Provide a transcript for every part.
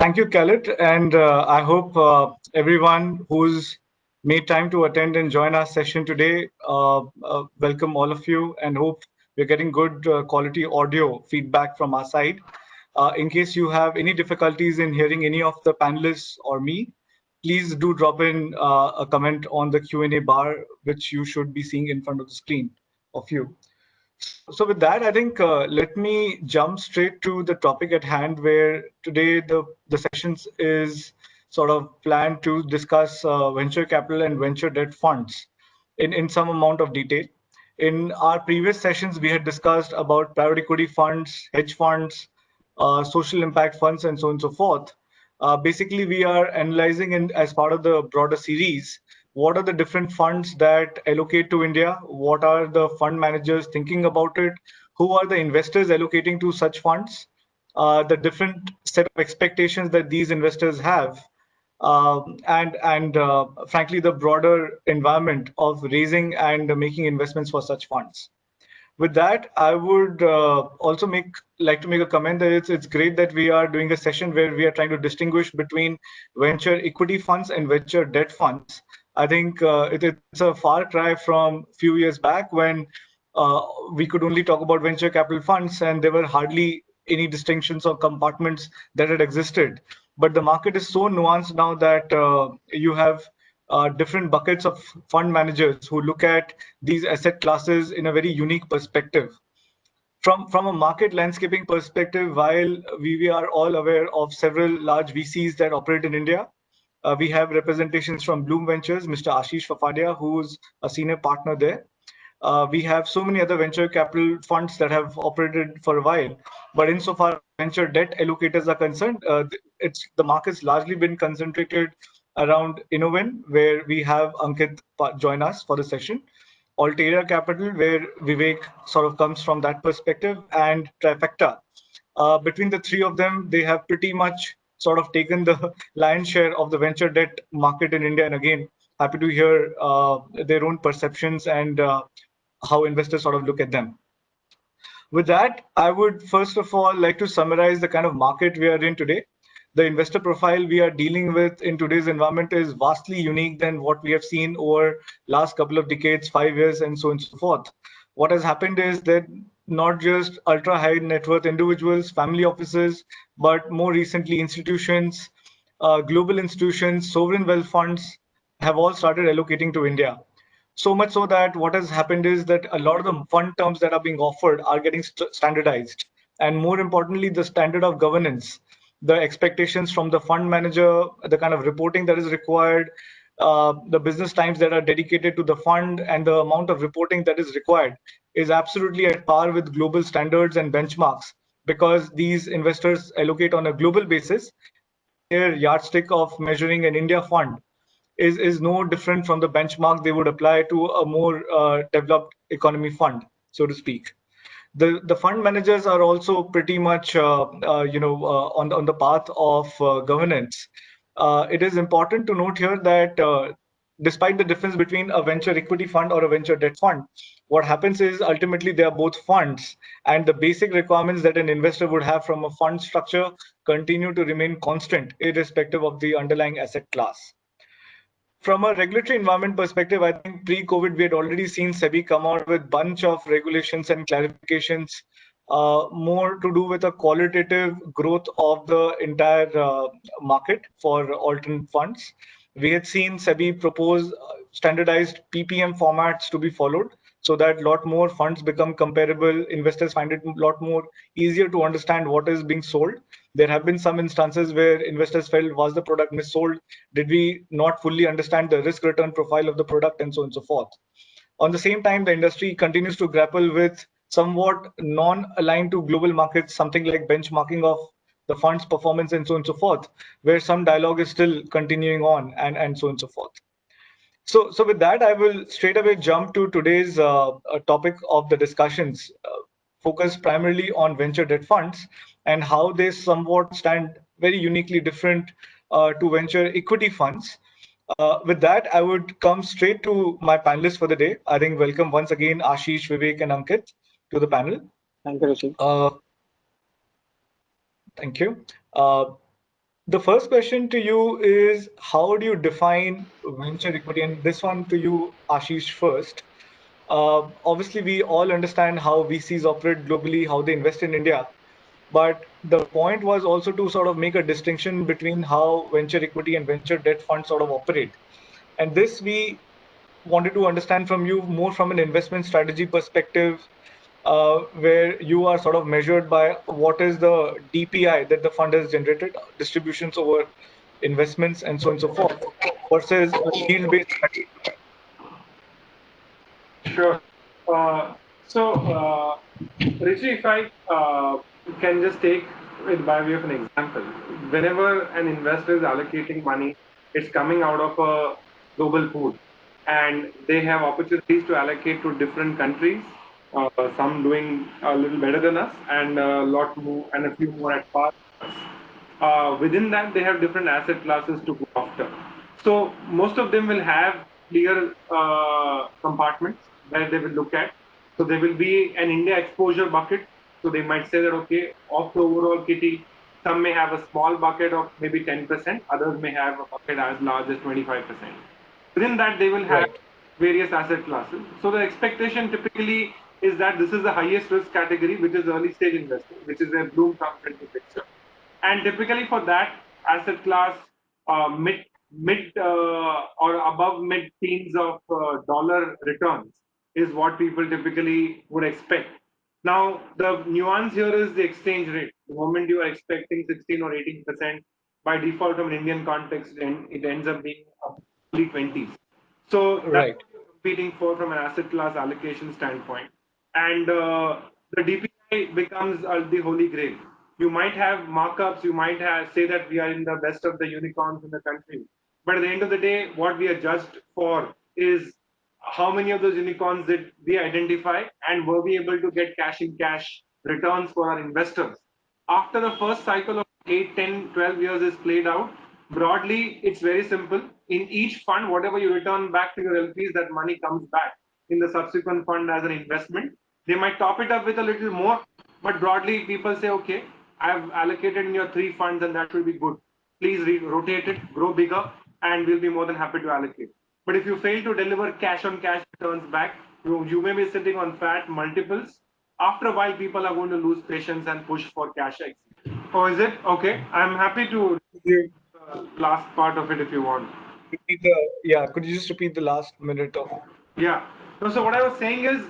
Thank you, Khaled, and I hope everyone who's made time to attend and join our session today, welcome all of you, and hope we're getting good quality audio feedback from our side. In case you have any difficulties in hearing any of the panelists or me, please do drop in a comment on the Q&A bar, which you should be seeing in front of the screen of you. So with that, I think let me jump straight to the topic at hand, where today the sessions is sort of planned to discuss venture capital and venture debt funds in some amount of detail. In our previous sessions, we had discussed about private equity funds, hedge funds, social impact funds, and so on and so forth. Basically, we are analyzing as part of the broader series, what are the different funds that allocate to India? What are the fund managers thinking about it? Who are the investors allocating to such funds? The different set of expectations that these investors have, and frankly, the broader environment of raising and making investments for such funds. With that, I would also like to make a comment that it's great that we are doing a session where we are trying to distinguish between venture equity funds and venture debt funds. I think it's a far cry from a few years back when we could only talk about venture capital funds and there were hardly any distinctions or compartments that had existed. But the market is so nuanced now that you have different buckets of fund managers who look at these asset classes in a very unique perspective. From a market landscaping perspective, while we are all aware of several large VCs that operate in India, we have representations from Bloom Ventures, Mr. Ashish Fafadia, who's a senior partner there. We have so many other venture capital funds that have operated for a while, but insofar venture debt allocators are concerned, the market's largely been concentrated around InnoVen, where we have Ankit join us for the session, Alteria Capital, where Vivek sort of comes from that perspective, and Trifecta. Between the three of them, they have pretty much sort of taken the lion's share of the venture debt market in India. And again, happy to hear their own perceptions and how investors sort of look at them. With that, I would first of all like to summarize the kind of market we are in today. The investor profile we are dealing with in today's environment is vastly unique than what we have seen over last couple of decades, 5 years, and so on and so forth. What has happened is that not just ultra high net worth individuals, family offices, but more recently institutions, global institutions, sovereign wealth funds have all started allocating to India. So much so that what has happened is that a lot of the fund terms that are being offered are getting standardized. And more importantly, the standard of governance, the expectations from the fund manager, the kind of reporting that is required, the business times that are dedicated to the fund, and the amount of reporting that is required is absolutely at par with global standards and benchmarks, because these investors allocate on a global basis. Their yardstick of measuring an India fund is no different from the benchmark they would apply to a more developed economy fund, so to speak. The fund managers are also pretty much on the path of governance. It is important to note here that despite the difference between a venture equity fund or a venture debt fund, what happens is ultimately they are both funds, and the basic requirements that an investor would have from a fund structure continue to remain constant irrespective of the underlying asset class. From a regulatory environment perspective, I think pre-COVID, we had already seen SEBI come out with a bunch of regulations and clarifications, more to do with a qualitative growth of the entire market for alternate funds. We had seen SEBI propose standardized PPM formats to be followed so that a lot more funds become comparable. Investors find it a lot more easier to understand what is being sold. There have been some instances where investors felt, was the product missold? Did we not fully understand the risk return profile of the product, and so on and so forth? On the same time, the industry continues to grapple with somewhat non-aligned to global markets, something like benchmarking of the fund's performance and so on and so forth, where some dialogue is still continuing on, and so on and so forth. So with that, I will straight away jump to today's topic of the discussions, focused primarily on venture debt funds and how they somewhat stand very uniquely different to venture equity funds. With that, I would come straight to my panelists for the day. I think welcome once again Ashish, Vivek, and Ankit to the panel. Thank you, Richie. Thank you. The first question to you is, how do you define venture equity? And this one to you, Ashish, first. Obviously, we all understand how VCs operate globally, how they invest in India. But the point was also to sort of make a distinction between how venture equity and venture debt funds sort of operate. And this we wanted to understand from you more from an investment strategy perspective, where you are sort of measured by what is the DPI that the fund has generated, distributions over investments, and so on and so forth, versus a yield-based strategy. Sure. So, Richie, if I can just take it by way of an example, whenever an investor is allocating money, it's coming out of a global pool, and they have opportunities to allocate to different countries. Some doing a little better than us, and a lot more, and a few more at par. Within that, they have different asset classes to go after. So most of them will have clear compartments where they will look at. So there will be an India exposure bucket. So they might say that, okay, of the overall kitty, some may have a small bucket of maybe 10%, others may have a bucket as large as 25%. Within that, they will have Right, various asset classes. So the expectation typically is that this is the highest risk category, which is early stage investing, which is where Bloom comes into picture. And typically for that asset class, mid or above mid teens of dollar returns is what people typically would expect. Now the nuance here is the exchange rate. The moment you are expecting 16 or 18%, by default from an Indian context, it ends up being early 20s. So that's right, what you're competing for from an asset class allocation standpoint. And the DPI becomes the holy grail. You might have markups, you might have say that we are in the best of the unicorns in the country. But at the end of the day, what we are judged for is how many of those unicorns did we identify, and were we able to get cash in cash returns for our investors. After the first cycle of 8, 10, 12 years is played out, broadly, it's very simple. In each fund, whatever you return back to your LPs, that money comes back in the subsequent fund as an investment. They might top it up with a little more, but broadly, people say, okay, I've allocated in your 3 funds and that will be good. Please rotate it, grow bigger, and we'll be more than happy to allocate. But if you fail to deliver cash on cash returns back, you may be sitting on fat multiples. After a while, people are going to lose patience and push for cash exit. Oh, is it? Okay. I'm happy to could you last part of it if you want. repeat the, yeah, could you just repeat the last minute of? Yeah. No, so what I was saying is,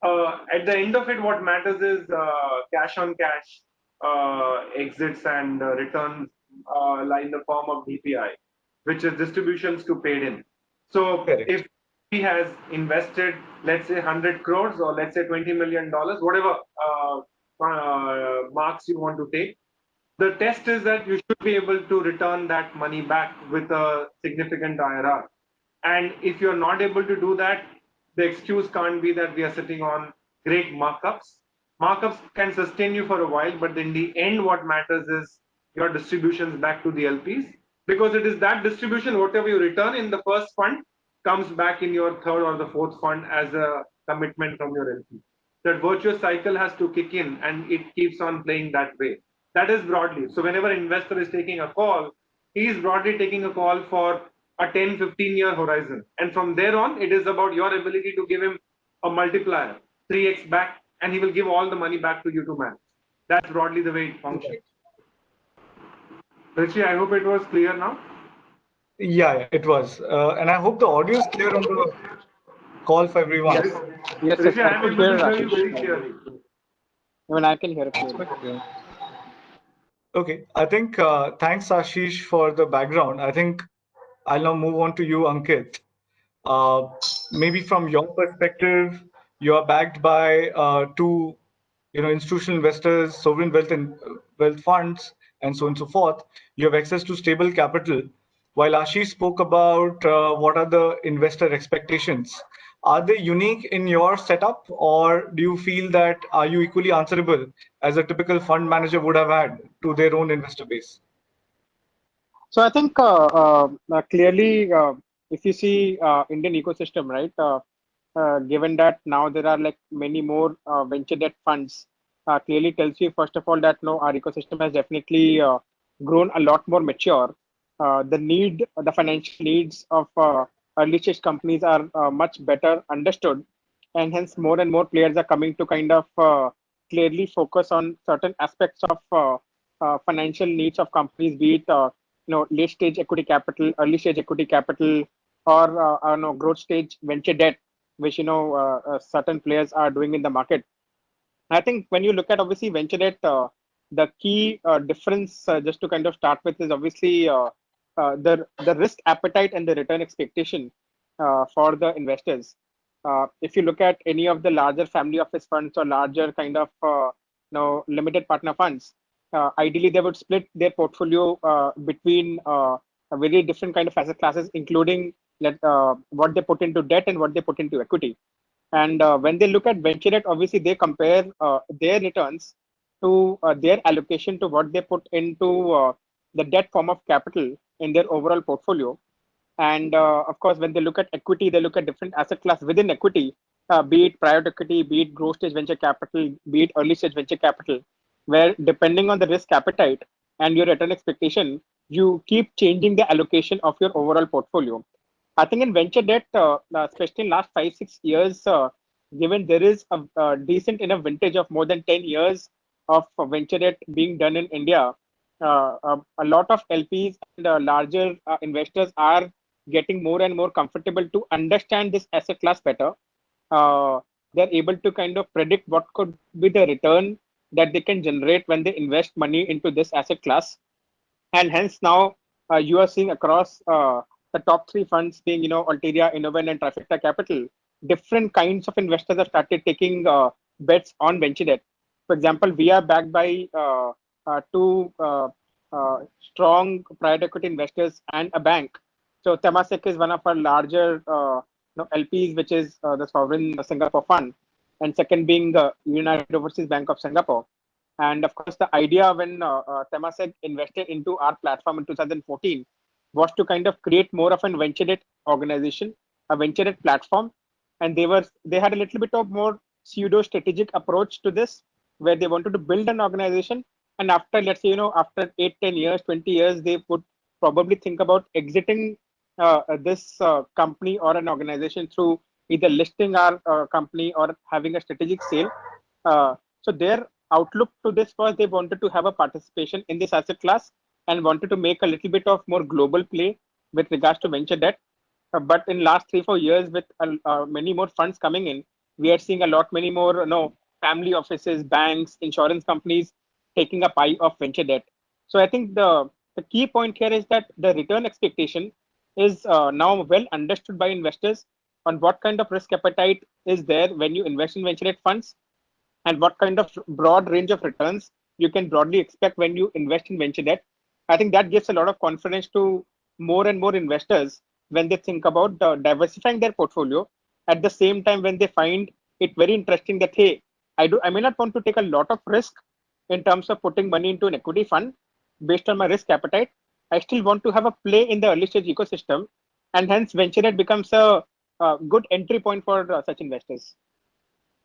at the end of it, what matters is cash on cash exits and returns lie in the form of DPI, which is distributions to paid in. So Correct. if he has invested, let's say 100 crores or let's say $20 million, whatever marks you want to take, the test is that you should be able to return that money back with a significant IRR. And if you're not able to do that, the excuse can't be that we are sitting on great markups. Markups can sustain you for a while, but in the end, what matters is your distributions back to the LPs, because it is that distribution, whatever you return in the first fund, comes back in your third or the fourth fund as a commitment from your LP. That virtuous cycle has to kick in, and it keeps on playing that way. That is broadly. So whenever an investor is taking a call, he is broadly taking a call for a 10, 15-year horizon. And from there on, it is about your ability to give him a multiplier, 3x back, and he will give all the money back to you to manage. That's broadly the way it functions. Right. Richie, I hope it was clear now. Yeah, yeah, it was. And I hope the audio is clear on the call for everyone. Yes, yes, yes. Richie, I I am could able hear to hear you Ashish. very clearly. Even I can hear it clearly. Perfect. Okay, I think thanks Ashish for the background. I think I'll now move on to you, Ankit. Uh, Maybe from your perspective, you are backed by two, institutional investors, sovereign wealth and wealth funds, and so on and so forth. You have access to stable capital. While Ashish spoke about what are the investor expectations, are they unique in your setup, or do you feel that are you equally answerable as a typical fund manager would have had to their own investor base? So I think clearly, if you see Indian ecosystem, right? Given that now there are like many more venture debt funds, clearly tells you first of all that no, our ecosystem has definitely grown a lot more mature, the financial needs of early stage companies are much better understood, and hence more and more players are coming to kind of clearly focus on certain aspects of financial needs of companies, be it late stage equity capital, early stage equity capital, or growth stage venture debt, which certain players are doing in the market. I think when you look at obviously venture debt, the key difference, just to kind of start with, is obviously the risk appetite and the return expectation for the investors. If you look at any of the larger family office funds or larger kind of limited partner funds, ideally they would split their portfolio between a very different kind of asset classes, including what they put into debt and what they put into equity. And when they look at venture debt, obviously they compare their returns to their allocation to what they put into the debt form of capital in their overall portfolio. And of course, when they look at equity, they look at different asset class within equity, be it private equity, be it growth stage venture capital, be it early stage venture capital, where depending on the risk appetite and your return expectation, you keep changing the allocation of your overall portfolio. I think in venture debt, especially in last 5 6 years, given there is a decent enough vintage of more than 10 years of venture debt being done in India, a lot of LPs and larger investors are getting more and more comfortable to understand this asset class better. Uh, they're able to kind of predict what could be the return that they can generate when they invest money into this asset class. And hence now you are seeing across the top three funds being, Alteria, InnoVen, and Trifecta Capital, different kinds of investors have started taking bets on venture debt. For example, we are backed by two strong private equity investors and a bank. So Temasek is one of our larger LPs, which is the sovereign Singapore fund, and second being the United Overseas Bank of Singapore. And of course, the idea when Temasek invested into our platform in 2014 was to kind of create more of a venture debt organization, a venture debt platform, and they had a little bit of more pseudo strategic approach to this, where they wanted to build an organization, and after, let's say, after 8 10 years, 20 years, they would probably think about exiting this company or an organization through either listing our company or having a strategic sale. So their outlook to this was they wanted to have a participation in this asset class and wanted to make a little bit of more global play with regards to venture debt. But in last 3 4 years, with many more funds coming in, we are seeing a lot many more family offices, banks, insurance companies taking a pie of venture debt. So I think the key point here is that the return expectation is now well understood by investors on what kind of risk appetite is there when you invest in venture debt funds, and what kind of broad range of returns you can broadly expect when you invest in venture debt. I think that gives a lot of confidence to more and more investors when they think about diversifying their portfolio. At the same time, when they find it very interesting that, hey, I may not want to take a lot of risk in terms of putting money into an equity fund based on my risk appetite. I still want to have a play in the early stage ecosystem, and hence venture debt becomes a good entry point for such investors.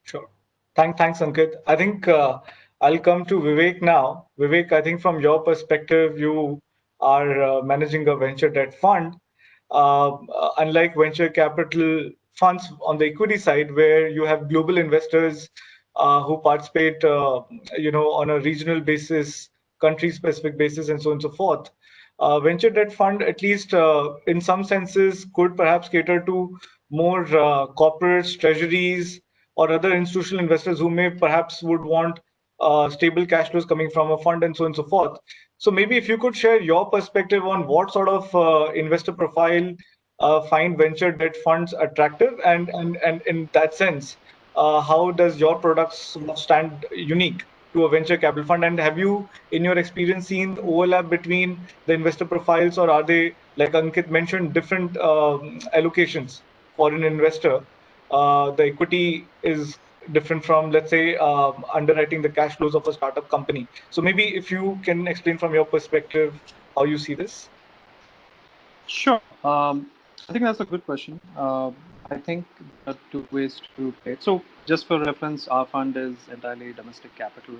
Sure. Thanks, Ankit. I think I'll come to Vivek now. Vivek, I think from your perspective, you are managing a venture debt fund. Unlike venture capital funds on the equity side, where you have global investors who participate, on a regional basis, country-specific basis, and so on and so forth. Venture debt fund, at least in some senses, could perhaps cater to more corporates, treasuries, or other institutional investors who may perhaps would want stable cash flows coming from a fund and so on and so forth. So maybe if you could share your perspective on what sort of investor profile find venture debt funds attractive, and in that sense, how does your products sort of stand unique to a venture capital fund? And have you, in your experience, seen overlap between the investor profiles, or are they, like Ankit mentioned, different allocations for an investor? The equity is different from, let's say, underwriting the cash flows of a startup company. So maybe if you can explain from your perspective how you see this. Sure. I think that's a good question. I think there are two ways to play it. So, just for reference, our fund is entirely domestic capital.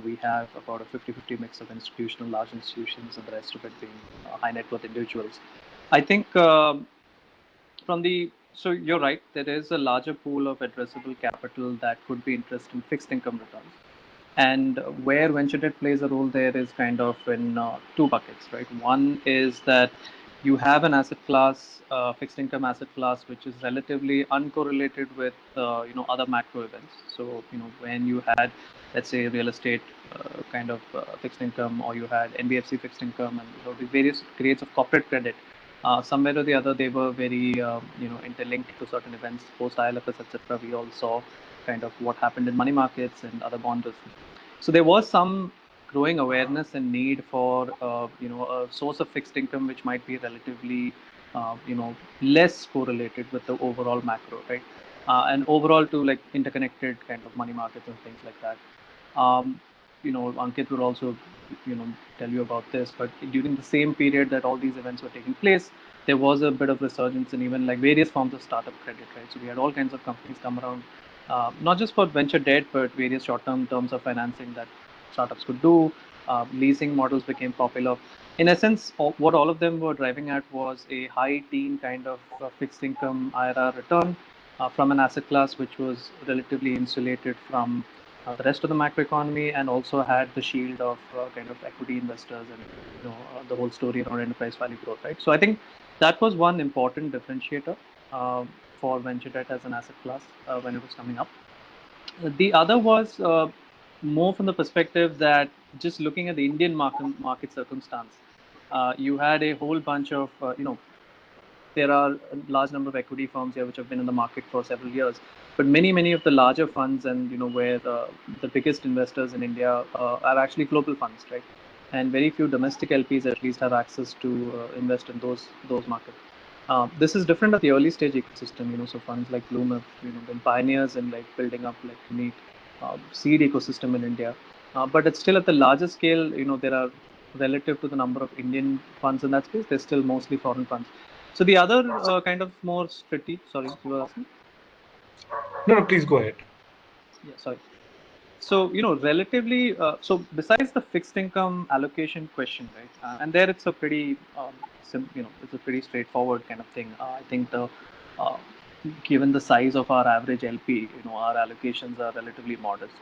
We have about a 50-50 mix of institutional, large institutions, and the rest of it being high net worth individuals. I think so you're right, there is a larger pool of addressable capital that could be interested in fixed income returns. And where venture debt plays a role there is kind of in two buckets, right? One is that you have an asset class, fixed income asset class, which is relatively uncorrelated with other macro events. So when you had, let's say, real estate kind of fixed income, or you had NBFC fixed income, and the various grades of corporate credit. Somewhere or the other, they were very interlinked to certain events, post ILFS, etc. We all saw kind of what happened in money markets and other bond business. So there was some growing awareness and need for a source of fixed income which might be relatively less correlated with the overall macro, right? And overall to like interconnected kind of money markets and things like that. Ankit would also tell you about this, but during the same period that all these events were taking place, there was a bit of resurgence in even like various forms of startup credit, right? So we had all kinds of companies come around, not just for venture debt, but various short-term terms of financing that startups could do. Leasing models became popular. In essence, what all of them were driving at was a high teen kind of fixed income IRR return from an asset class which was relatively insulated from the rest of the macroeconomy, and also had the shield of kind of equity investors and the whole story around enterprise value growth, right? So I think that was one important differentiator for venture debt as an asset class when it was coming up. The other was more from the perspective that just looking at the Indian market circumstance, you had a whole bunch of there are a large number of equity firms here which have been in the market for several years, but many of the larger funds and where the biggest investors in India are actually global funds, right? And very few domestic LPs at least have access to invest in those markets. This is different at the early stage ecosystem, so funds like Bloom have been pioneers in like building up like unique seed ecosystem in India. But it's still at the larger scale, there are relative to the number of Indian funds in that space, there's still mostly foreign funds. So the other kind of more strategic, sorry, you were asking? No, please go ahead. Yeah, sorry. So, relatively, so besides the fixed income allocation question, right? And there it's a pretty, it's a pretty straightforward kind of thing. I think uh, given the size of our average LP, our allocations are relatively modest.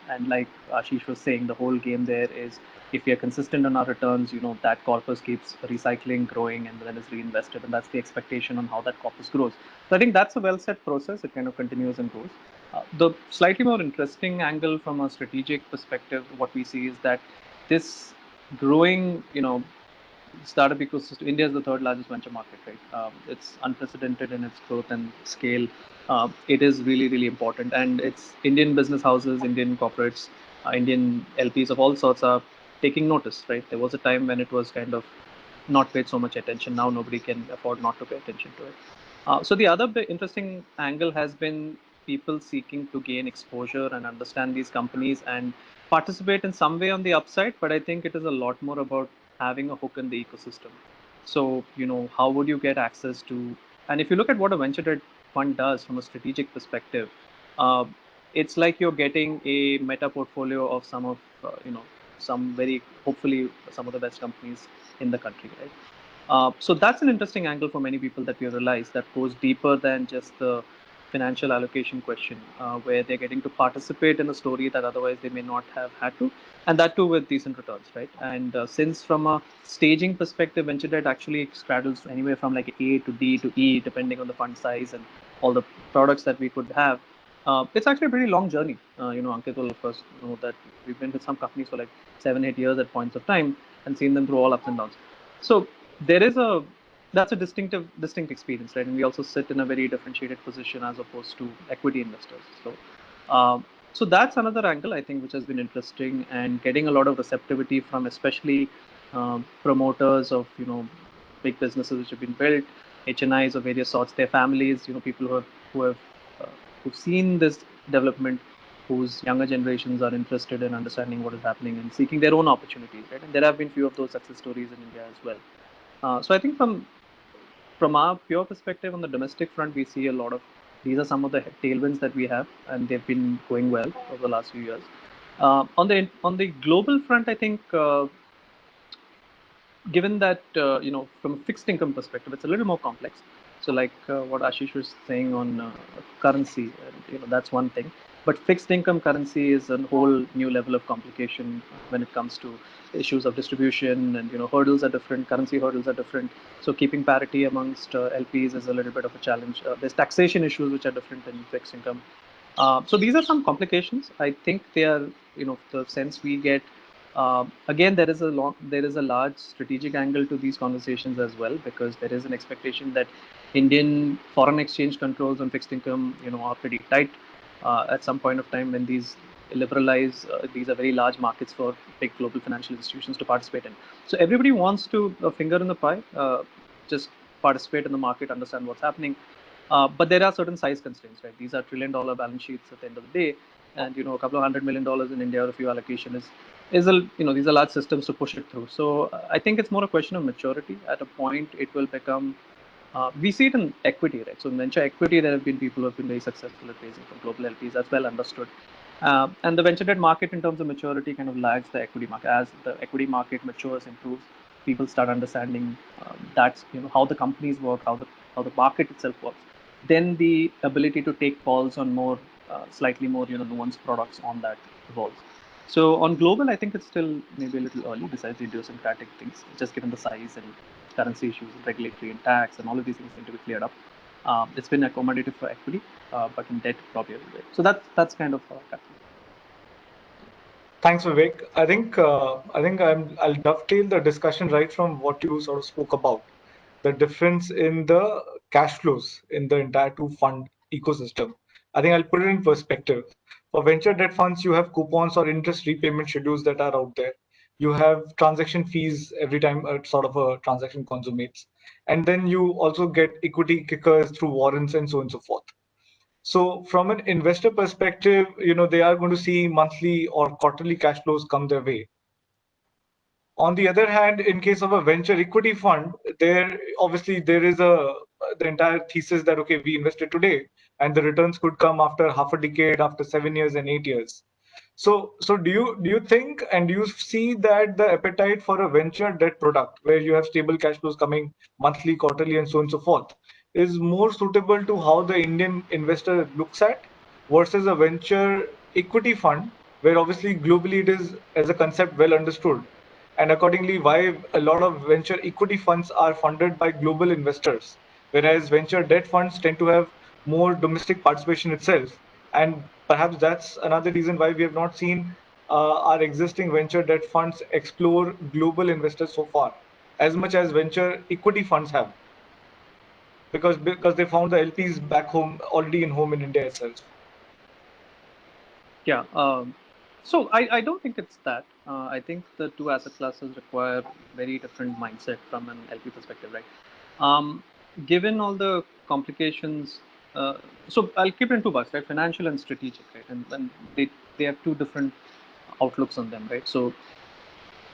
And like Ashish was saying, the whole game there is if we are consistent on our returns, that corpus keeps recycling, growing, and then is reinvested. And that's the expectation on how that corpus grows. So I think that's a well set process. It kind of continues and grows. The slightly more interesting angle from a strategic perspective, what we see is that this growing, startup ecosystem, India is the third largest venture market, right? It's unprecedented in its growth and scale. It is really important, and it's Indian business houses, Indian corporates, Indian LPs of all sorts are taking notice, right? There was a time when it was kind of not paid so much attention. Now nobody can afford not to pay attention to it. So the other interesting angle has been people seeking to gain exposure and understand these companies and participate in some way on the upside. But I think it is a lot more about having a hook in the ecosystem. So, how would you get access to, and if you look at what a venture debt fund does from a strategic perspective, uh, it's like you're getting a meta portfolio of some of, some very, hopefully some of the best companies in the country, right? So that's an interesting angle for many people that we realize that goes deeper than just the financial allocation question, where they're getting to participate in a story that otherwise they may not have had to, and that too with decent returns, right? And since from a staging perspective, venture debt actually straddles anywhere from like A to D to E, depending on the fund size and all the products that we could have. It's actually a pretty long journey. Ankit will of course know that we've been with some companies for like 7-8 years at points of time and seen them through all ups and downs. So there is that's a distinct experience, right? And we also sit in a very differentiated position as opposed to equity investors. So that's another angle I think which has been interesting and getting a lot of receptivity from especially promoters of big businesses which have been built, HNIs of various sorts, their families, people who've seen this development, whose younger generations are interested in understanding what is happening and seeking their own opportunities, right? And there have been few of those success stories in India as well. So I think from our pure perspective on the domestic front, we see a lot of these are some of the tailwinds that we have, and they've been going well over the last few years. On the global front, I think given that from a fixed income perspective, it's a little more complex. So like what Ashish was saying on currency, that's one thing. But fixed income currency is a whole new level of complication when it comes to issues of distribution, and hurdles are different, currency hurdles are different. So keeping parity amongst LPs is a little bit of a challenge. There's taxation issues which are different in fixed income. So these are some complications. I think they are, the sense we get. Again, there is a large strategic angle to these conversations as well, because there is an expectation that Indian foreign exchange controls on fixed income, are pretty tight. At some point of time when these liberalize, these are very large markets for big global financial institutions to participate in. So everybody wants to finger in the pie, just participate in the market, understand what's happening. But there are certain size constraints, right? These are trillion-dollar balance sheets at the end of the day, and a couple of $100 million in India or a few allocation is a these are large systems to push it through. So I think it's more a question of maturity. At a point, it will become. We see it in equity, right? So in venture equity, there have been people who have been very successful at raising from global LPs. That's well understood. And the venture debt market, in terms of maturity, kind of lags the equity market. As the equity market matures, improves, people start understanding that's how the companies work, how the market itself works. Then the ability to take calls on more slightly more nuanced products on that evolves. So on global, I think it's still maybe a little early, besides the idiosyncratic things, just given the size and currency issues, regulatory and tax, and all of these things need to be cleared up. It's been accommodative for equity, but in debt probably a little bit. So that's kind of Thanks, Vivek. I'll dovetail the discussion right from what you sort of spoke about, the difference in the cash flows in the entire two fund ecosystem. I think I'll put it in perspective. For venture debt funds, you have coupons or interest repayment schedules that are out there. You have transaction fees every time a sort of a transaction consummates. And then you also get equity kickers through warrants and so on and so forth. So from an investor perspective, they are going to see monthly or quarterly cash flows come their way. On the other hand, in case of a venture equity fund, there is the entire thesis that okay, we invested today and the returns could come after half a decade, after 7 years and 8 years. So do you think, and do you see that the appetite for a venture debt product where you have stable cash flows coming monthly, quarterly, and so on and so forth is more suitable to how the Indian investor looks at versus a venture equity fund where obviously globally it is as a concept well understood, and accordingly why a lot of venture equity funds are funded by global investors, whereas venture debt funds tend to have more domestic participation itself. And perhaps that's another reason why we have not seen our existing venture debt funds explore global investors so far as much as venture equity funds have, because they found the LPs back home already in home in India itself. Yeah. So I don't think it's that. I think the two asset classes require very different mindset from an LP perspective, right? Given all the complications, so I'll keep it in two buckets, right? Financial and strategic, right? And they have two different outlooks on them, right? So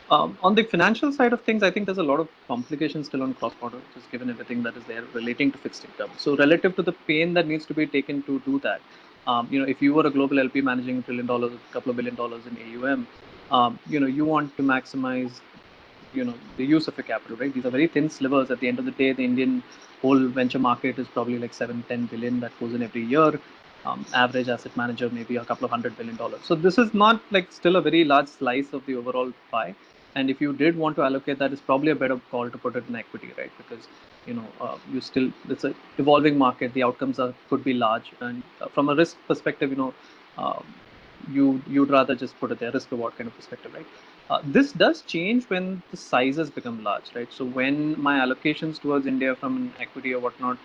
on the financial side of things, I think there's a lot of complications still on cross-border, just given everything that is there relating to fixed income. So relative to the pain that needs to be taken to do that, if you were a global LP managing $1 trillion, a couple of $1 billion in AUM, you want to maximize, the use of your capital, right? These are very thin slivers. At the end of the day, the Indian whole venture market is probably like 7-10 billion that goes in every year. Average asset manager maybe a couple of $100 billion. So this is not like still a very large slice of the overall pie. And if you did want to allocate that, it's probably a better call to put it in equity, right? Because you still, it's a evolving market. The outcomes could be large, and from a risk perspective, you'd rather just put it there, risk reward kind of perspective, right? This does change when the sizes become large, right? So when my allocations towards India from an equity or whatnot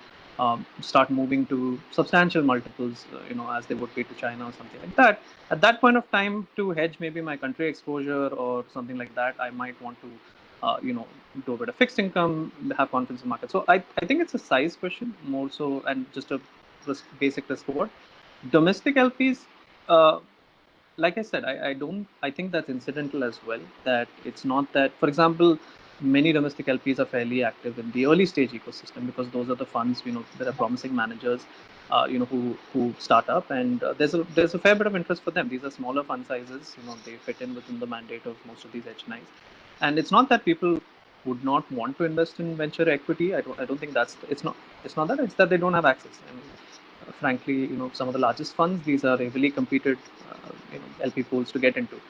start moving to substantial multiples, as they would be to China or something like that. At that point of time, to hedge maybe my country exposure or something like that, I might want to, do a bit of fixed income, have confidence in the market. So I think it's a size question more so, and just a basic risk reward. Domestic LPs, like I said, I think that's incidental as well. That it's not that, for example, many domestic LPs are fairly active in the early stage ecosystem because those are the funds, there are promising managers, who start up, and there's a fair bit of interest for them. These are smaller fund sizes, they fit in within the mandate of most of these H9s, and it's not that people would not want to invest in venture equity. I don't think it's not that, it's that they don't have access. I mean, frankly, some of the largest funds, these are heavily competed, LP pools to get into.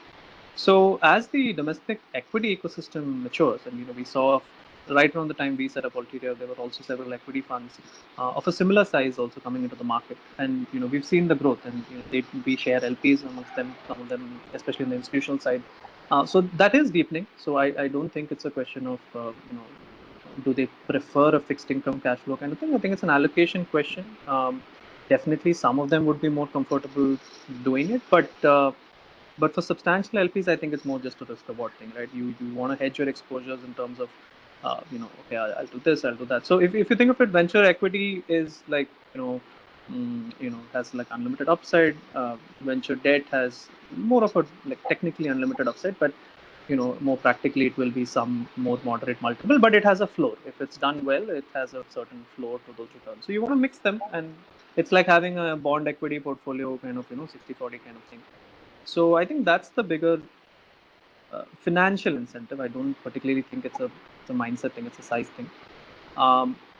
So as the domestic equity ecosystem matures, and we saw right around the time we set up Alteria, there were also several equity funds of a similar size also coming into the market, and we've seen the growth, and we share LPs amongst them, some of them, especially in the institutional side. So that is deepening. So I don't think it's a question of do they prefer a fixed income cash flow kind of thing. I think it's an allocation question. Definitely, some of them would be more comfortable doing it, but for substantial LPs, I think it's more just a risk reward thing, right? You want to hedge your exposures in terms of, okay, I'll do this, I'll do that. So if you think of it, venture equity is like, has like unlimited upside. Venture debt has more of a like technically unlimited upside, but more practically it will be some more moderate multiple, but it has a floor. If it's done well, it has a certain floor to those returns. So you want to mix them, and it's like having a bond equity portfolio kind of 60-40 kind of thing. So I think that's the bigger financial incentive. I don't particularly think it's a mindset thing, it's a size thing.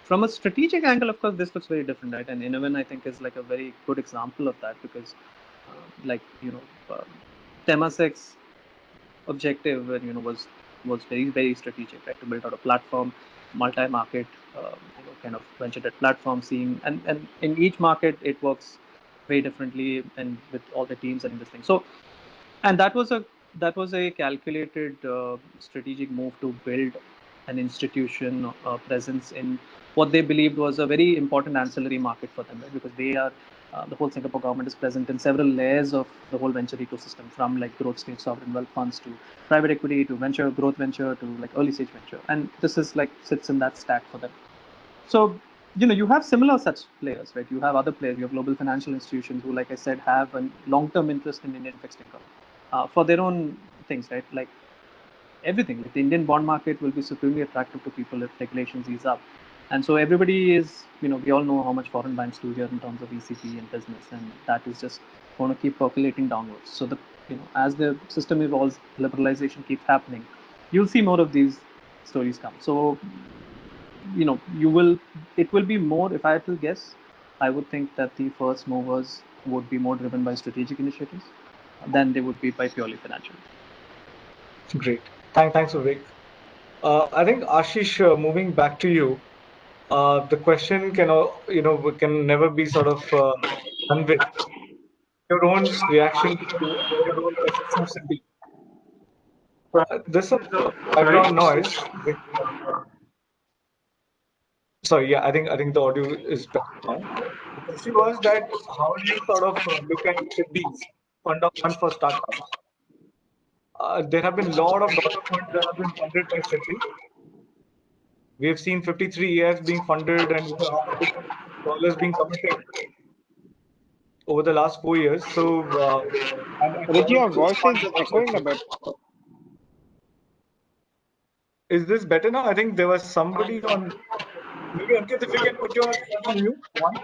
From a strategic angle, of course, this looks very different, right? And InnoVen, I think, is like a very good example of that, because Temasek's objective was very, very strategic, right? To build out a platform, multi-market, kind of venture debt platform, seeing, and in each market it works very differently, and with all the teams and this thing. So, and that was a calculated strategic move to build an institution presence in what they believed was a very important ancillary market for them, right? Because they are the whole Singapore government is present in several layers of the whole venture ecosystem, from like growth stage sovereign wealth funds to private equity to venture, growth venture to like early stage venture, and this is like sits in that stack for them. So you have similar such players, right? You have other players, you have global financial institutions who, like I said, have a long-term interest in Indian fixed income for their own things, right? Like everything, like the Indian bond market will be supremely attractive to people if regulations ease up. And so everybody is, we all know how much foreign banks do here in terms of ECP and business, and that is just going to keep percolating downwards. So as the system evolves, liberalization keeps happening, you'll see more of these stories come. So it will be more, if I had to guess, I would think that the first movers would be more driven by strategic initiatives than they would be by purely financial. Great. Thanks, Vivek. I think Ashish, moving back to you, the question can never be sort of done with your own reaction to your own perception of SIDBI. There's some Sorry. background noise. Sorry, yeah, I think the audio is better now. The question was that how do you sort of look at SIDBI's fund of funds for startups? There have been a lot of dollar funds that have been funded by SIDBI. We have seen 53 years being funded and over $500 million being committed over the last 4 years. So, and Richie, all your of those voice is funds are echoing a bit. Is this better now? I think there was somebody on. Maybe Ankit, if you can put yourself on mute once.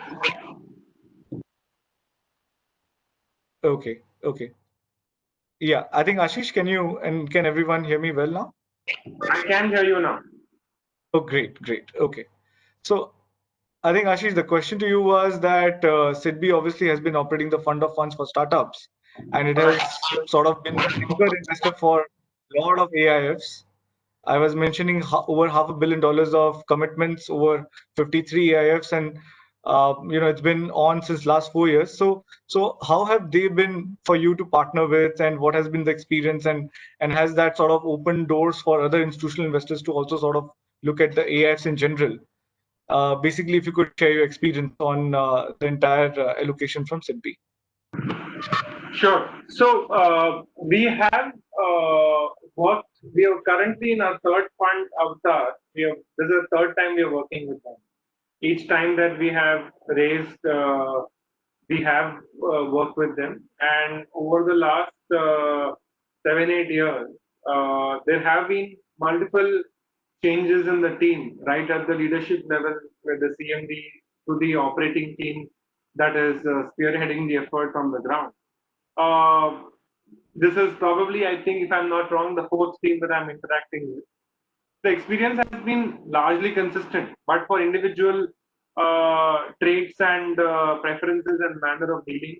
Okay. Yeah, I think Ashish, can everyone hear me well now? I can hear you now. Oh, great. Okay. So I think Ashish, the question to you was that SIDBI obviously has been operating the fund of funds for startups, and it has sort of been the anchor investor for a lot of AIFs. I was mentioning over $500 million of commitments over 53 AIFs, and it's been on since last 4 years. So how have they been for you to partner with, and what has been the experience, and has that sort of opened doors for other institutional investors to also sort of look at the AIFs in general? Basically, if you could share your experience on the entire allocation from SIDBI. Sure. So we have worked. We are currently in our third fund, Avatar. This is the third time we are working with them. Each time that we have raised, we have worked with them, and over the last 7-8 years, there have been multiple changes in the team, right at the leadership level, with the CMD to the operating team that is spearheading the effort on the ground. This is probably, I think, if I'm not wrong, the fourth team that I'm interacting with. The experience has been largely consistent, but for individual traits and preferences and manner of dealing,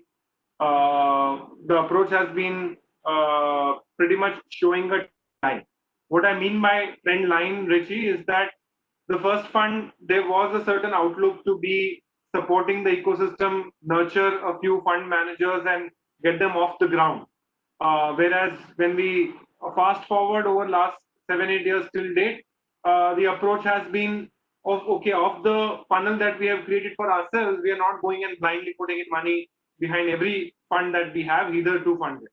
the approach has been pretty much showing a line. What I mean by trend line, Richie, is that the first fund, there was a certain outlook to be supporting the ecosystem, nurture a few fund managers and get them off the ground. Whereas when we fast forward over last 7-8 years till date, the approach has been of okay, of the funnel that we have created for ourselves, we are not going and blindly putting in money behind every fund that we have, either to fund it.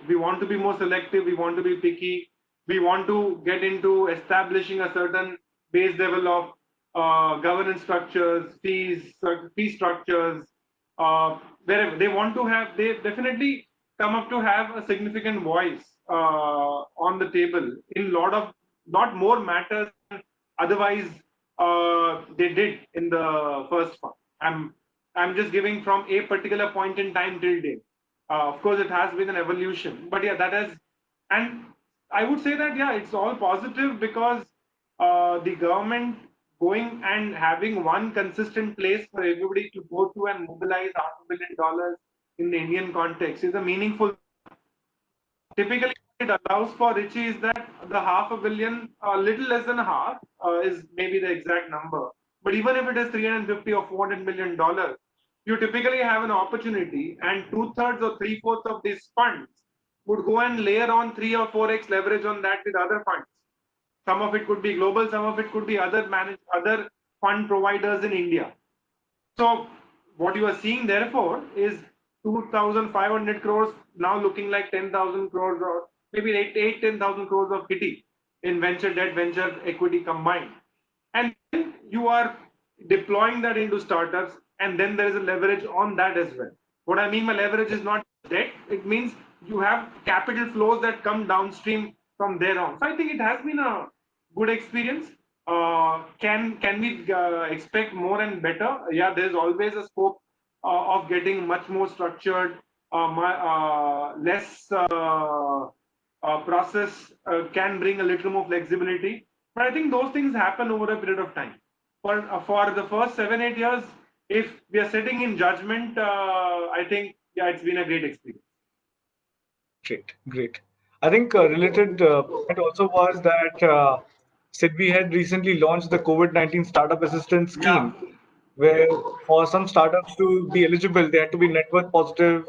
We want to be more selective, we want to be picky, we want to get into establishing a certain base level of governance structures, fee structures, wherever they want to have, they definitely come up to have a significant voice on the table in lot more matters than otherwise they did in the first one. I'm just giving from a particular point in time till date. Of course, it has been an evolution, but yeah, that has, and I would say that yeah, it's all positive because the government going and having one consistent place for everybody to go to and mobilize $500 million in the Indian context is a meaningful. Typically, what it allows for Richie is that the $500 million, a little less than half, is maybe the exact number. But even if it is 350 or $400 million, you typically have an opportunity, and 2/3 or 3/4 of these funds would go and layer on 3 or 4x leverage on that with other funds. Some of it could be global, some of it could be other fund providers in India. So what you are seeing therefore is 2,500 crores now looking like 10,000 crores or maybe 10,000 crores of kitty in venture debt, venture equity combined. And then you are deploying that into startups, and then there is a leverage on that as well. What I mean by leverage is not debt, it means you have capital flows that come downstream from there on. So I think it has been a good experience. Can we expect more and better? Yeah, there's always a scope of getting much more structured, less process can bring a little more flexibility. But I think those things happen over a period of time. For the first 7-8 years, if we are sitting in judgment, I think yeah, it's been a great experience. Great, great. I think a related point also was that SIDBI had recently launched the COVID-19 Startup Assistance Scheme, where for some startups to be eligible, they had to be net worth positive,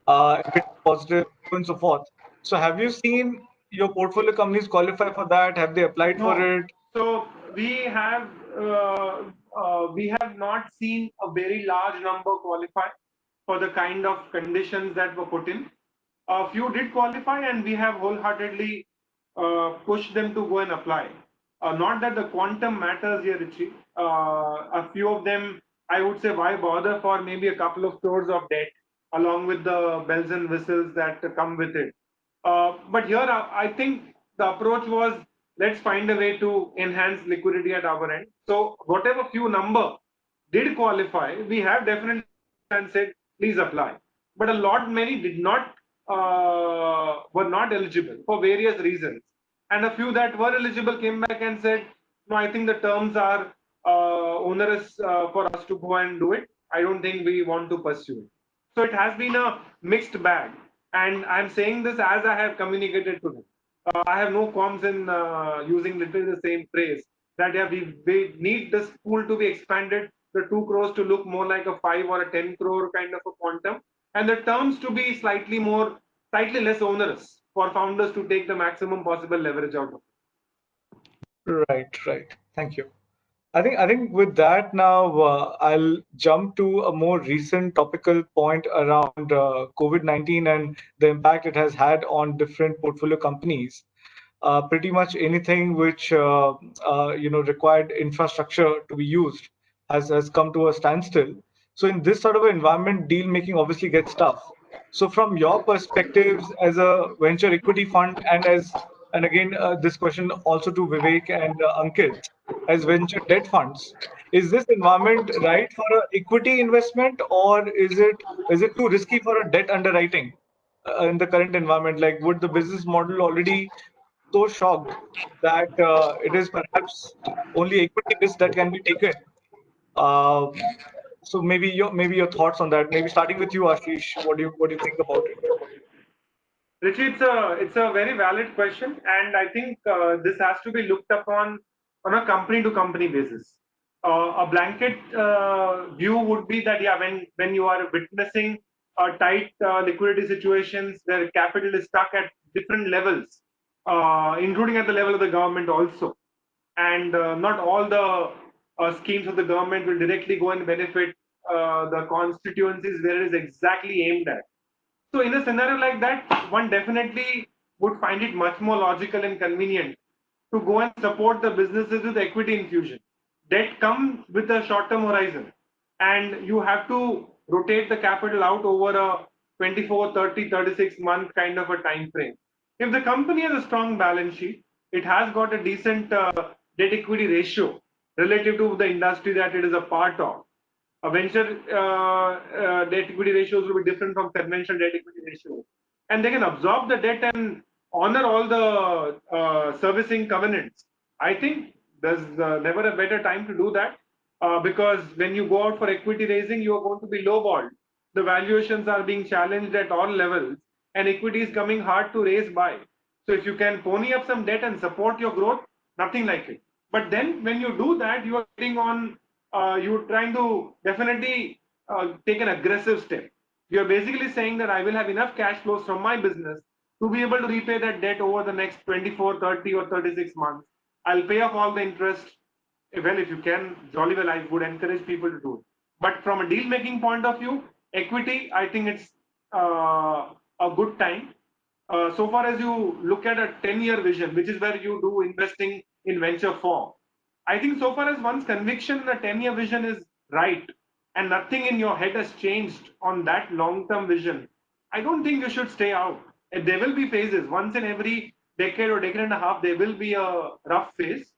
EBITDA positive, so on and so forth. So have you seen your portfolio companies qualify for that? Have they applied for No. it? So we have not seen a very large number qualify for the kind of conditions that were put in. A few did qualify, and we have wholeheartedly pushed them to go and apply. Not that the quantum matters here, Richie. A few of them, I would say, why bother for maybe a couple of crores of debt, along with the bells and whistles that come with it. But here, I think the approach was let's find a way to enhance liquidity at our end. So whatever few number did qualify, we have definitely and said please apply. But a lot many did not were not eligible for various reasons, and a few that were eligible came back and said, no, I think the terms are onerous for us to go and do it. I don't think we want to pursue it. So it has been a mixed bag, and I'm saying this as I have communicated to them. I have no qualms in using literally the same phrase that yeah, we need this pool to be expanded, the 2 crores to look more like a 5 or a 10 crore kind of a quantum, and the terms to be slightly less onerous for founders to take the maximum possible leverage out of it. Right, right. Thank you. I think with that now I'll jump to a more recent topical point around COVID-19 and the impact it has had on different portfolio companies. Pretty much anything which required infrastructure to be used has come to a standstill. So in this sort of environment, deal making obviously gets tough. So from your perspectives as a venture equity fund and as and again, this question also to Vivek and Ankit, as venture debt funds. Is this environment right for an equity investment, or is it too risky for a debt underwriting in the current environment? Like, would the business model already so shocked that it is perhaps only equity risk that can be taken? Uh, so maybe your thoughts on that. Maybe starting with you, Ashish. What do you think about it? Richie, it's a very valid question, and I think this has to be looked upon on a company to company basis. A blanket view would be that, yeah, when you are witnessing tight liquidity situations where capital is stuck at different levels, including at the level of the government also, and not all the schemes of the government will directly go and benefit the constituencies where it is exactly aimed at. So in a scenario like that, one definitely would find it much more logical and convenient to go and support the businesses with equity infusion. Debt comes with a short-term horizon, and you have to rotate the capital out over a 24, 30, 36 month kind of a time frame. If the company has a strong balance sheet, it has got a decent debt equity ratio relative to the industry that it is a part of. A venture debt equity ratios will be different from conventional debt equity ratios. And they can absorb the debt and honor all the servicing covenants. I think there's never a better time to do that because when you go out for equity raising, you are going to be lowballed. The valuations are being challenged at all levels, and equity is coming hard to raise by. So if you can pony up some debt and support your growth, nothing like it. But then when you do that, you are getting on you're trying to definitely take an aggressive step. You're basically saying that I will have enough cash flows from my business to be able to repay that debt over the next 24, 30, or 36 months. I'll pay off all the interest. Well, if you can, jolly well, I would encourage people to do it. But from a deal making point of view, equity, I think it's a good time. So far as you look at a 10-year vision, which is where you do investing in venture for, I think so far as one's conviction in a 10-year vision is right and nothing in your head has changed on that long-term vision, I don't think you should stay out. And there will be phases. Once in every decade or decade and a half, there will be a rough phase.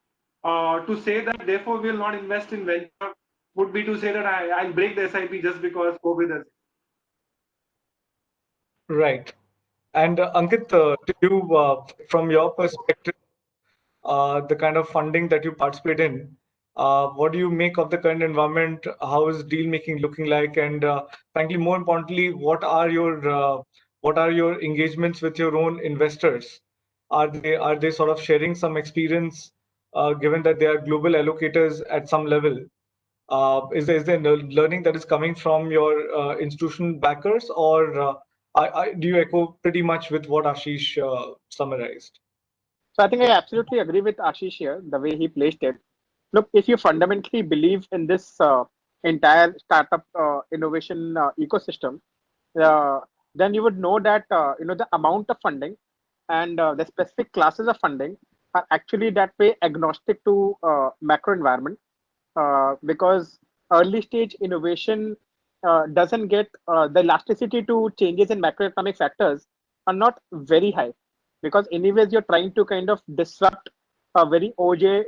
To say that, therefore, we will not invest in venture would be to say that I'll break the SIP just because COVID is. Right. And Ankit, to you, from your perspective, the kind of funding that you participate in, what do you make of the current environment? How is deal making looking like? And frankly, more importantly, what are your engagements with your own investors? Are they sort of sharing some experience, given that they are global allocators at some level? Is there learning that is coming from your institutional backers, or do you echo pretty much with what Ashish summarized? So I think I absolutely agree with Ashish here, the way he placed it. Look, if you fundamentally believe in this entire startup innovation ecosystem, uh, then you would know that the amount of funding and the specific classes of funding are actually that way agnostic to macro environment because early stage innovation doesn't get the elasticity to changes in macroeconomic factors are not very high because anyways you're trying to kind of disrupt a very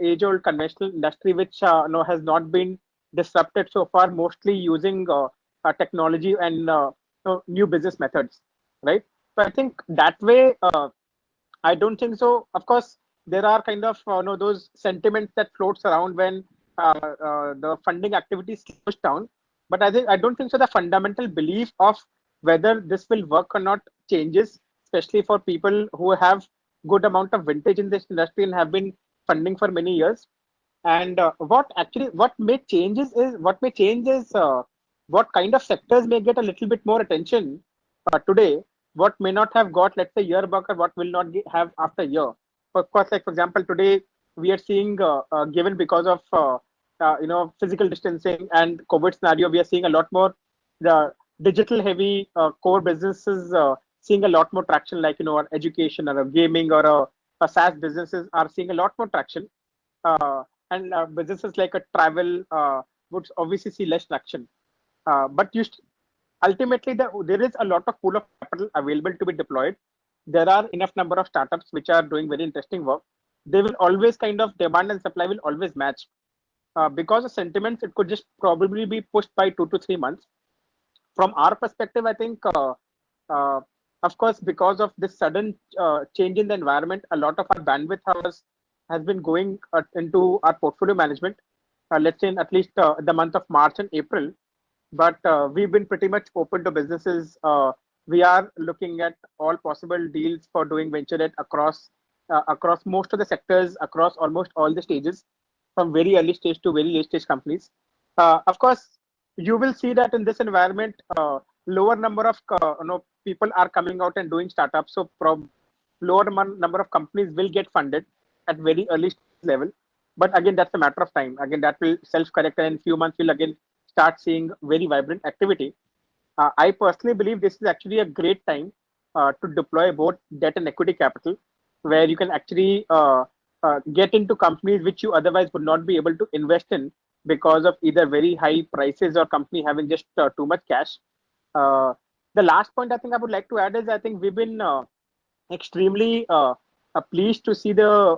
age old conventional industry which has not been disrupted so far, mostly using technology and new business methods, right? So I think that way I don't think so. Of course, there are kind of those sentiments that floats around when the funding activity slows down. But I don't think so. The fundamental belief of whether this will work or not changes, especially for people who have good amount of vintage in this industry and have been funding for many years. And what may change is what kind of sectors may get a little bit more attention today, what may not have got, let's say, year back, or what will not have after year. Of course, like for example, today we are seeing, given because of physical distancing and COVID scenario, we are seeing a lot more the digital heavy core businesses seeing a lot more traction, like our education or a gaming or a SaaS businesses are seeing a lot more traction. And businesses like a travel would obviously see less traction. But ultimately, there is a lot of pool of capital available to be deployed. there are enough number of startups which are doing very interesting work, they will always kind of demand and supply will always match. Because of sentiments, it could just probably be pushed by 2 to 3 months. From our perspective, I think, uh, of course, because of this sudden change in the environment, a lot of our bandwidth has been going into our portfolio management. Let's say in at least the month of March and April, but we've been pretty much open to businesses. We are looking at all possible deals for doing venture debt across most of the sectors, across almost all the stages, from very early stage to very late stage companies. Of course, you will see that in this environment, lower number of people are coming out and doing startups. So, number of companies will get funded at very early level. But again, that's a matter of time. Again, that will self-correct, and in few months we'll again start seeing very vibrant activity. I personally believe this is actually a great time to deploy both debt and equity capital, where you can actually get into companies which you otherwise would not be able to invest in because of either very high prices or company having just too much cash. Uh, the last point I think I would like to add is I think we've been extremely pleased to see the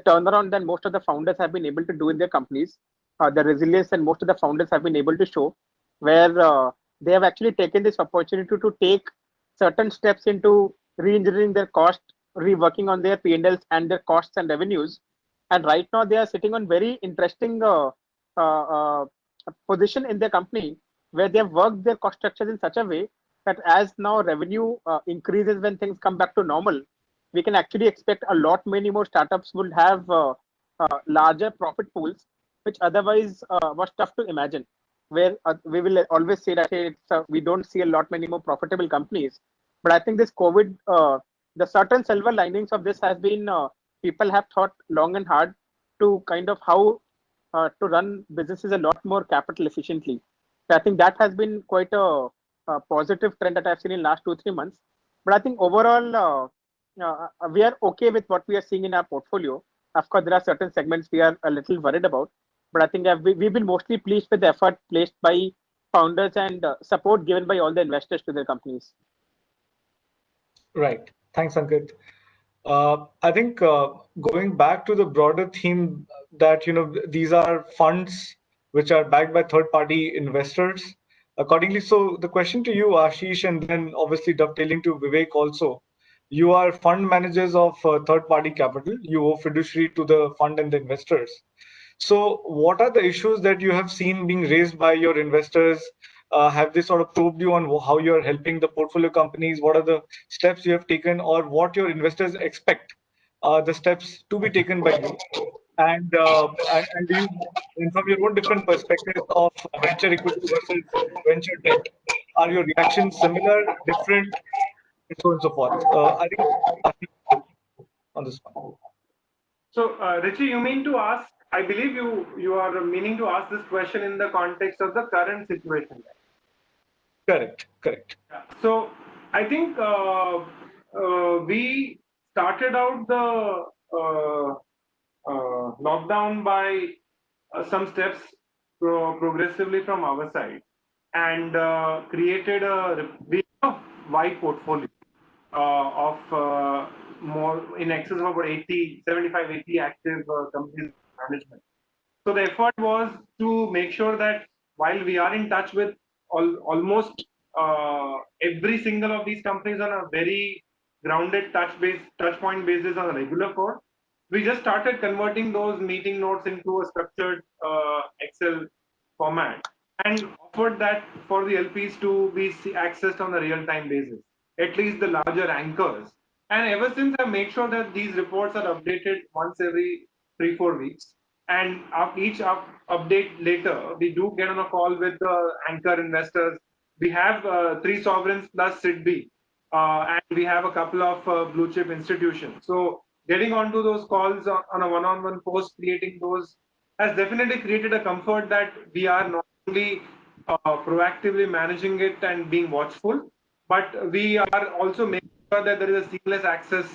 turnaround that most of the founders have been able to do in their companies, the resilience and most of the founders have been able to show, where they have actually taken this opportunity to take certain steps into re-engineering their cost, reworking on their P&Ls and their costs and revenues. And right now they are sitting on very interesting uh, uh, position in their company where they have worked their cost structures in such a way that as now revenue increases when things come back to normal, we can actually expect a lot many more startups will have larger profit pools, which otherwise was tough to imagine. Where we will always say that hey, we don't see a lot many more profitable companies, but I think this COVID, the certain silver linings of this has been people have thought long and hard to kind of how to run businesses a lot more capital efficiently. So I think that has been quite a positive trend that I've seen in last 2 3 months. But I think overall, we are okay with what we are seeing in our portfolio. Of course, there are certain segments we are a little worried about, but I think we've been mostly pleased with the effort placed by founders and support given by all the investors to their companies. Right. Thanks, Ankit. I think going back to the broader theme that these are funds which are backed by third-party investors. Accordingly, so the question to you, Ashish, and then obviously dovetailing to Vivek also, you are fund managers of third-party capital. You owe fiduciary to the fund and the investors. So, what are the issues that you have seen being raised by your investors? Have they sort of probed you on how you're helping the portfolio companies? What are the steps you have taken, or what your investors expect the steps to be taken by you? And do you, and from your own different perspectives of venture equity versus venture debt, are your reactions similar, different, and so on and so forth? I think on this one. So, Richie, you mean to ask? I believe you are meaning to ask this question in the context of the current situation. Correct, correct. Yeah. So, I think we started out the lockdown by some steps progressively from our side, and created a wide portfolio of more in excess of about 80, 75, 80 active companies management. So the effort was to make sure that while we are in touch with almost every single of these companies on a very grounded touch point basis on a regular course, we just started converting those meeting notes into a structured Excel format and offered that for the LPs to be accessed on a real-time basis, at least the larger anchors. And ever since, I make sure that these reports are updated once every 3 4 weeks. And each update later, we do get on a call with the anchor investors. We have 3 sovereigns plus SIDBI, and we have a couple of blue chip institutions. So getting onto those calls on a one-on-one post, creating those has definitely created a comfort that we are not only proactively managing it and being watchful, but we are also making sure that there is a seamless access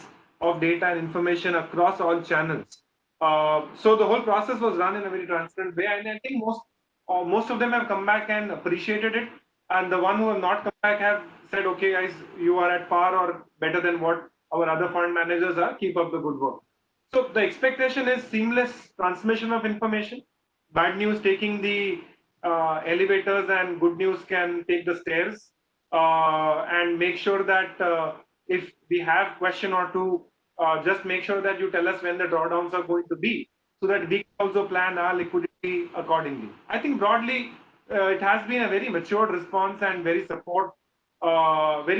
of data and information across all channels. So the whole process was run in a very transparent way, and I think most of them have come back and appreciated it. and the one who have not come back have said, okay, guys, you are at par or better than what our other fund managers are. Keep up the good work. So the expectation is seamless transmission of information. Bad news taking the elevators, and good news can take the stairs. And make sure that if we have question or two, just make sure that you tell us when the drawdowns are going to be, so that we can also plan our liquidity accordingly. I think broadly, it has been a very matured response and very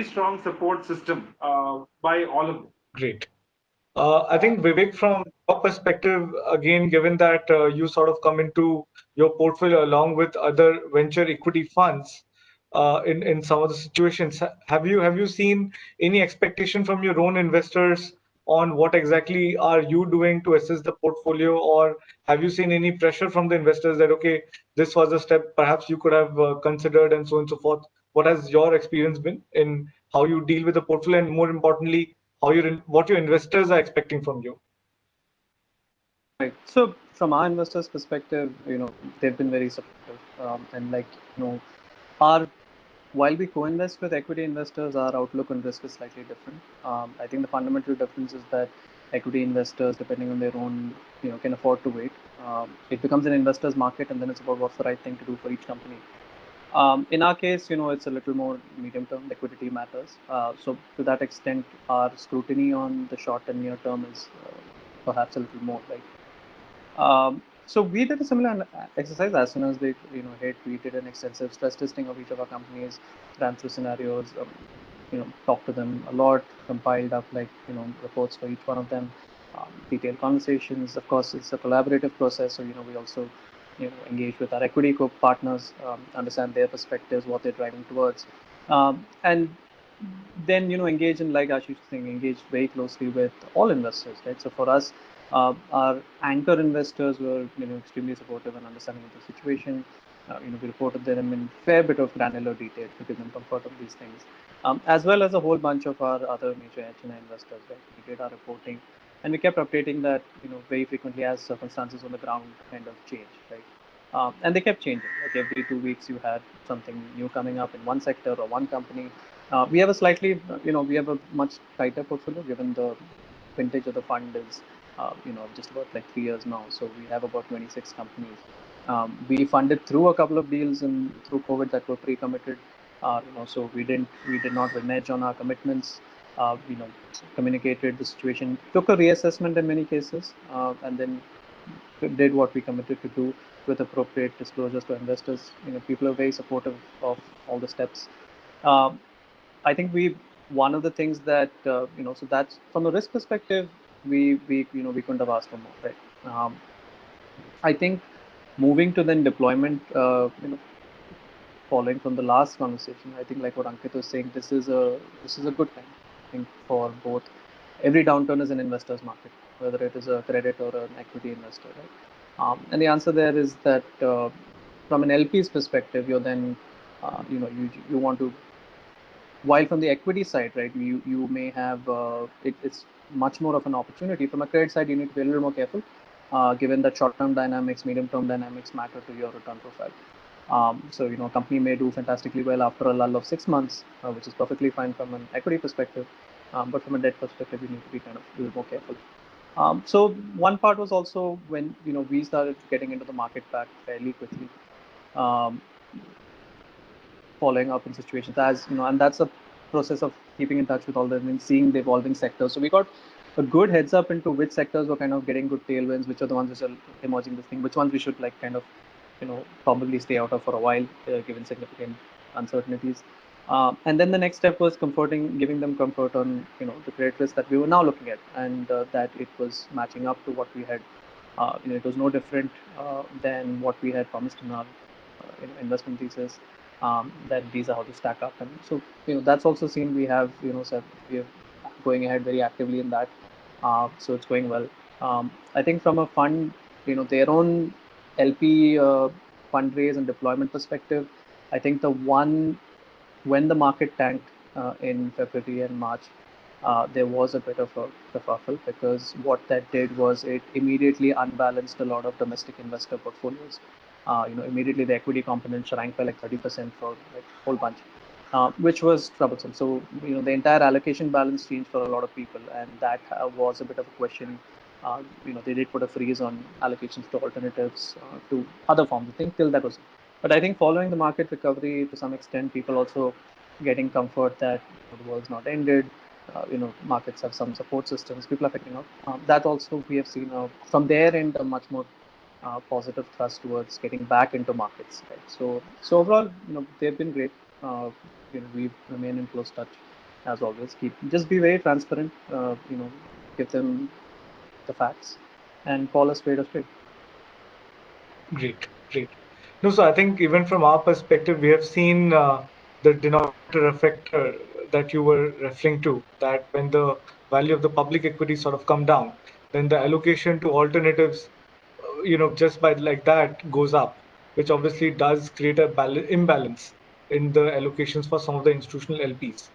strong support system by all of them. Great. I think Vivek, from your perspective, again, given that you sort of come into your portfolio along with other venture equity funds, in some of the situations, have you seen any expectation from your own investors on what exactly are you doing to assess the portfolio, or have you seen any pressure from the investors that, okay, this was a step perhaps you could have considered, and so on and so forth? What has your experience been in how you deal with the portfolio, and more importantly, what your investors are expecting from you? Right. So from our investors' perspective, they've been very supportive, and our while we co-invest with equity investors, our outlook on risk is slightly different. I think the fundamental difference is that equity investors, depending on their own, can afford to wait. It becomes an investor's market, and then it's about what's the right thing to do for each company. In our case, it's a little more medium-term. Liquidity matters. So to that extent, our scrutiny on the short and near term is perhaps a little more, right? So we did a similar exercise as soon as they hit. We did an extensive stress testing of each of our companies, ran through scenarios, talked to them a lot, compiled up reports for each one of them, detailed conversations. Of course, it's a collaborative process, so we also engage with our equity partners, understand their perspectives, what they're driving towards, and then engage in, like Ashish was saying, engage very closely with all investors, right? So for us, our anchor investors were extremely supportive and understanding of the situation. We reported them in fair bit of granular detail to give them comfort of these things, as well as a whole bunch of our other major HNI investors. Right, we did our reporting, and we kept updating that very frequently as circumstances on the ground kind of change. Right, and they kept changing. Like every 2 weeks, you had something new coming up in one sector or one company. We have a slightly, we have a much tighter portfolio given the vintage of the fund is, just about like 3 years now. So we have about 26 companies. We funded through a couple of deals and through COVID that were pre-committed. So we did not renege on our commitments. Communicated the situation, took a reassessment in many cases, and then did what we committed to do with appropriate disclosures to investors. People are very supportive of all the steps. I think one of the things that so that's from a risk perspective, we couldn't have asked for more, right? I think moving to then deployment, following from the last conversation, I think like what Ankit was saying, this is a good time, I think, for both. Every downturn is an investor's market, whether it is a credit or an equity investor, right? And the answer there is that from an LP's perspective, you're then you want to, while from the equity side, right, you may have it's much more of an opportunity. From a credit side, you need to be a little more careful, given that short-term dynamics, medium-term dynamics matter to your return profile. So a company may do fantastically well after a lull of 6 months, which is perfectly fine from an equity perspective, but from a debt perspective, you need to be kind of a little more careful. So one part was also when we started getting into the market back fairly quickly. Following up in situations, as and that's a process of keeping in touch with all them and seeing the evolving sectors. So we got a good heads up into which sectors were kind of getting good tailwinds, which are the ones which are emerging this thing, which ones we should like kind of probably stay out of for a while, given significant uncertainties. And then the next step was giving them comfort on the credit risk that we were now looking at, and that it was matching up to what we had. It was no different than what we had promised in our investment thesis. That these are how to stack up, and so that's also seen. We have so we are going ahead very actively in that, so it's going well. I think from a fund, their own LP fundraise and deployment perspective, I think the one when the market tanked in February and March, there was a bit of a kerfuffle, because what that did was it immediately unbalanced a lot of domestic investor portfolios. immediately the equity component shrank by like 30% for like a whole bunch, which was troublesome. So, the entire allocation balance changed for a lot of people, and that was a bit of a question. They did put a freeze on allocations to alternatives, to other forms. I think till that was, but I think following the market recovery to some extent, people also getting comfort that the world's not ended. Markets have some support systems. People are figuring out. That also we have seen from their end a much more positive thrust towards getting back into markets. Right. So overall, they've been great. We remain in close touch as always. Just be very transparent. Give them the facts and call a spade a spade. Great, great. No, so I think even from our perspective, we have seen the denominator effect that you were referring to, that when the value of the public equity sort of come down, then the allocation to alternatives, just by like that goes up, which obviously does create a imbalance in the allocations for some of the institutional LPs.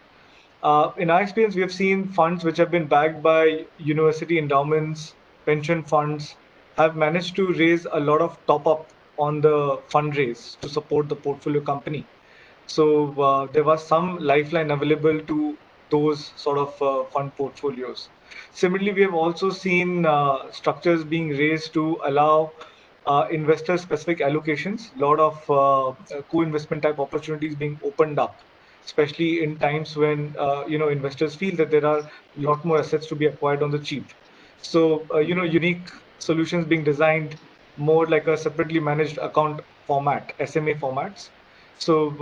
In our experience, we have seen funds which have been backed by university endowments, pension funds, have managed to raise a lot of top up on the fundraise to support the portfolio company. So there was some lifeline available to those sort of fund portfolios. Similarly, we have also seen structures being raised to allow investor-specific allocations, a lot of co-investment type opportunities being opened up, especially in times when investors feel that there are a lot more assets to be acquired on the cheap. So unique solutions being designed more like a separately managed account format, SMA formats. So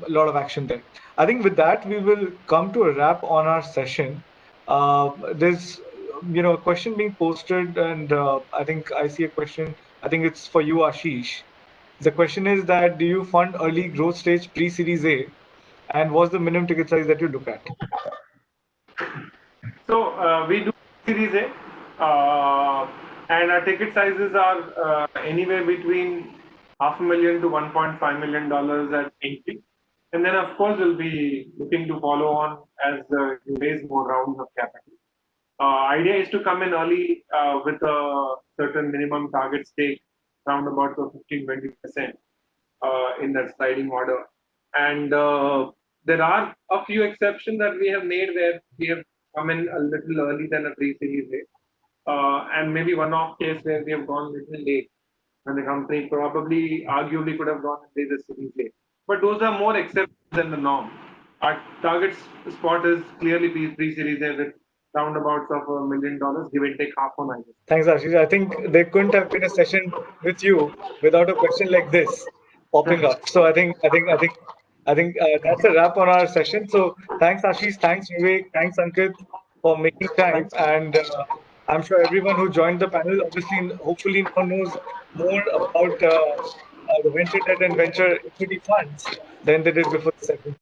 a lot of action there. I think with that we will come to a wrap on our session. There's a question being posted, and I think I see a question. I think it's for you, Ashish. The question is that do you fund early growth stage pre-series A, and what's the minimum ticket size that you look at? So we do Series A, and our ticket sizes are anywhere between $500,000 to $1.5 million at entry. And then, of course, we'll be looking to follow on as you raise more rounds of capital. Idea is to come in early with a certain minimum target stake, round about 15-20% in that sliding order. And there are a few exceptions that we have made where we have come in a little early than a pre-series A, and maybe one-off case where we have gone a little late when the company probably arguably could have gone and raised a series A. But those are more exceptions than the norm. Our target spot is clearly pre-series A with roundabouts of $1 million, give and take half on either. Thanks, Ashish. I think there couldn't have been a session with you without a question like this popping up. So I think that's a wrap on our session. So thanks, Ashish. Thanks, Vivek. Thanks, Ankit, for making time. And I'm sure everyone who joined the panel obviously, hopefully, now knows more about the venture debt and venture equity funds than they did before the session.